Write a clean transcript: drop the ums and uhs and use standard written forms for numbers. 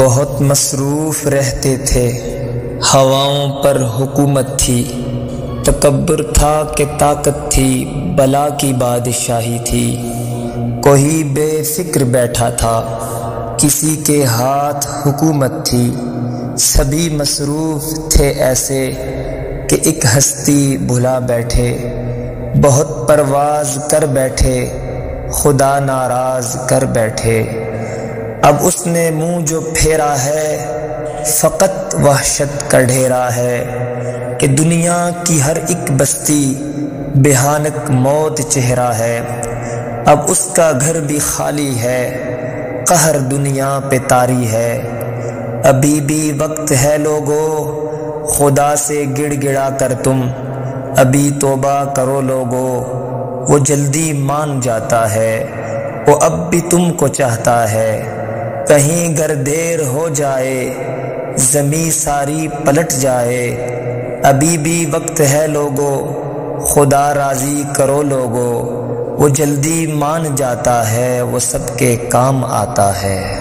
بہت مصروف رہتے تھے، ہواؤں پر حکومت تھی، تکبر تھا کہ طاقت تھی، بلا کی بادشاہی تھی۔ کوئی بے فکر بیٹھا تھا، کسی کے ہاتھ حکومت تھی، سبھی مصروف تھے ایسے کہ ایک ہستی بھلا بیٹھے۔ بہت پرواز کر بیٹھے، خدا ناراض کر بیٹھے۔ اب اس نے منہ جو پھیرا ہے، فقط وحشت کا ڈھیرا ہے کہ دنیا کی ہر ایک بستی بھیانک موت چہرہ ہے۔ اب اس کا گھر بھی خالی ہے، قہر دنیا پہ طاری ہے۔ ابھی بھی وقت ہے لوگو، خدا سے گڑ گڑا کر تم ابھی توبہ کرو لوگو، وہ جلدی مان جاتا ہے، وہ اب بھی تم کو چاہتا ہے۔ کہیں گر دیر ہو جائے، زمیں ساری پلٹ جائے، ابھی بھی وقت ہے لوگو، خدا راضی کرو لوگو، وہ جلدی مان جاتا ہے، وہ سب کے کام آتا ہے۔